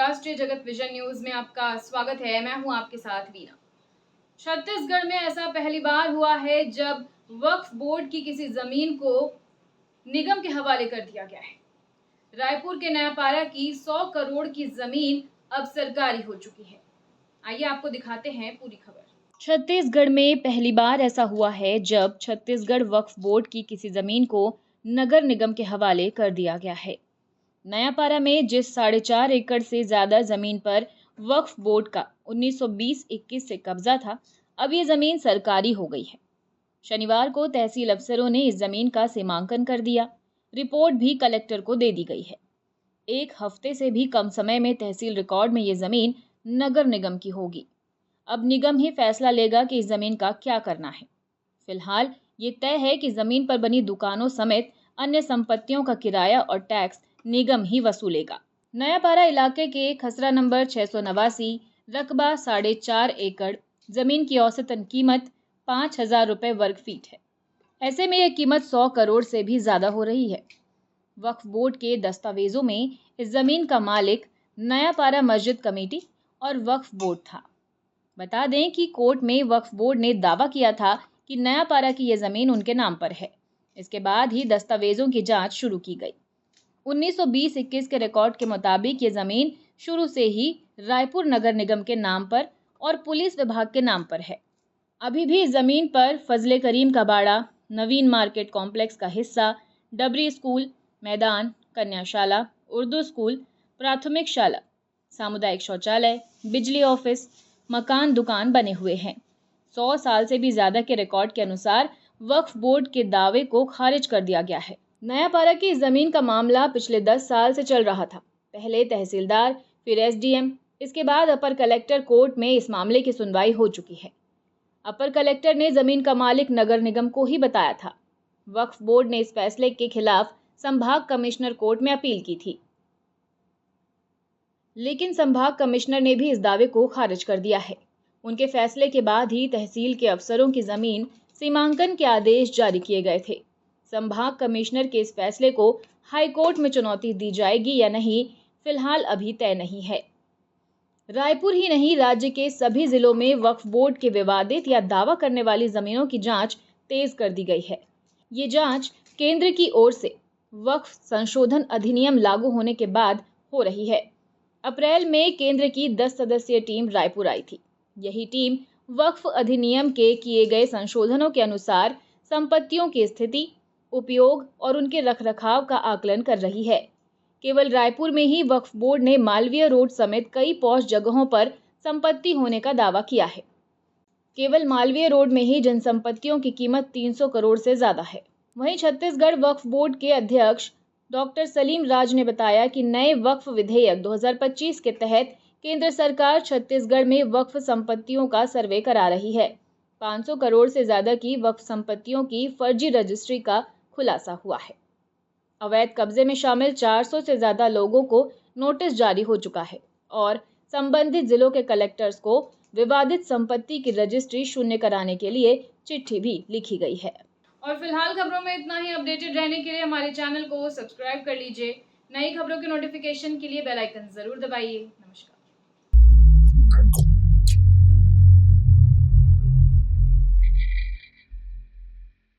राष्ट्रीय जगत vision news में आपका स्वागत है। मैं हूं आपके साथ वीना। छत्तीसगढ़ में ऐसा पहली बार हुआ है जब वक्फ बोर्ड की किसी जमीन को निगम के हवाले कर दिया गया है। रायपुर के नयापारा की 100 करोड़ की जमीन अब सरकारी हो चुकी है। आइए आपको दिखाते हैं पूरी खबर। छत्तीसगढ़ में पहली बार ऐसा हुआ है जब छत्तीसगढ़ वक्फ बोर्ड की किसी जमीन को नगर निगम के हवाले कर दिया गया है। नयापारा में जिस 4.5 एकड़ से ज्यादा जमीन पर वक्फ बोर्ड का 1920-21 से कब्जा था, अब ये जमीन सरकारी हो गई है। शनिवार को तहसील अफसरों ने इस जमीन का सीमांकन कर दिया। रिपोर्ट भी कलेक्टर को दे दी गई है। एक हफ्ते से भी कम समय में तहसील रिकॉर्ड में ये जमीन नगर निगम की होगी। अब निगम ही फैसला लेगा कि इस जमीन का क्या करना है। फिलहाल ये तय है कि जमीन पर बनी दुकानों समेत अन्य संपत्तियों का किराया और टैक्स निगम ही वसूलेगा। नयापारा इलाके के खसरा नंबर 689 रकबा 4.5 एकड़ जमीन की औसतन कीमत 5,000 रुपए वर्ग फीट है। ऐसे में यह कीमत 100 करोड़ से भी ज्यादा हो रही है। वक्फ बोर्ड के दस्तावेजों में इस जमीन का मालिक नयापारा मस्जिद कमेटी और वक्फ बोर्ड था। बता दें कि कोर्ट में वक्फ बोर्ड ने दावा किया था कि नयापारा की यह जमीन उनके नाम पर है। इसके बाद ही दस्तावेजों की जांच शुरू की गई। 1920-21 के रिकॉर्ड के मुताबिक ये जमीन शुरू से ही रायपुर नगर निगम के नाम पर और पुलिस विभाग के नाम पर है। अभी भी जमीन पर फजले करीम का बाड़ा, नवीन मार्केट कॉम्प्लेक्स का हिस्सा, डबरी स्कूल, मैदान, कन्याशाला, उर्दू स्कूल, प्राथमिक शाला, सामुदायिक शौचालय, बिजली ऑफिस, मकान, दुकान बने हुए हैं। 100 साल से भी ज्यादा के रिकॉर्ड के अनुसार वक्फ बोर्ड के दावे को खारिज कर दिया गया है। नयापारा की जमीन का मामला पिछले 10 साल से चल रहा था। पहले तहसीलदार, फिर एसडीएम, इसके बाद अपर कलेक्टर कोर्ट में इस मामले की सुनवाई हो चुकी है। अपर कलेक्टर ने जमीन का मालिक नगर निगम को ही बताया था। वक्फ बोर्ड ने इस फैसले के खिलाफ संभाग कमिश्नर कोर्ट में अपील की थी, लेकिन संभाग कमिश्नर ने भी इस दावे को खारिज कर दिया है। उनके फैसले के बाद ही तहसील के अफसरों की जमीन सीमांकन के आदेश जारी किए गए थे। संभाग कमिश्नर के इस फैसले को हाई कोर्ट में चुनौती दी जाएगी या नहीं, फिलहाल अभी तय नहीं है। रायपुर ही नहीं, राज्य के सभी जिलों में वक्फ बोर्ड के विवादित या दावा करने वाली जमीनों की जांच तेज कर दी गई है। ये जांच केंद्र की ओर से वक्फ संशोधन अधिनियम लागू होने के बाद हो रही है। अप्रैल में केंद्र की 10 सदस्यीय टीम रायपुर आई थी। यही टीम वक्फ अधिनियम के किए गए संशोधनों के अनुसार संपत्तियों की स्थिति, उपयोग और उनके रखरखाव का आकलन कर रही है। केवल रायपुर में ही वक्फ बोर्ड ने मालवीय रोड समेत कई पॉश जगहों पर संपत्ति होने का दावा किया है। केवल मालवीय रोड में ही जिन संपत्तियों की कीमत 300 करोड़ से ज्यादा है। वहीं छत्तीसगढ़ वक्फ बोर्ड के अध्यक्ष डॉक्टर सलीम राज ने बताया कि नए वक्फ विधेयक 2025 के तहत केंद्र सरकार छत्तीसगढ़ में वक्फ संपत्तियों का सर्वे करा रही है। 500 करोड़ से ज्यादा की वक्फ संपत्तियों की फर्जी रजिस्ट्री का खुलासा हुआ है। अवैध कब्जे में शामिल 400 से ज्यादा लोगों को नोटिस जारी हो चुका है और संबंधित जिलों के कलेक्टर्स को विवादित संपत्ति की रजिस्ट्री शून्य कराने के लिए चिट्ठी भी लिखी गई है। और फिलहाल खबरों में इतना ही। अपडेटेड रहने के लिए हमारे चैनल को सब्सक्राइब कर लीजिए। नई खबरों के नोटिफिकेशन के लिए बेल आइकन जरूर दबाइए।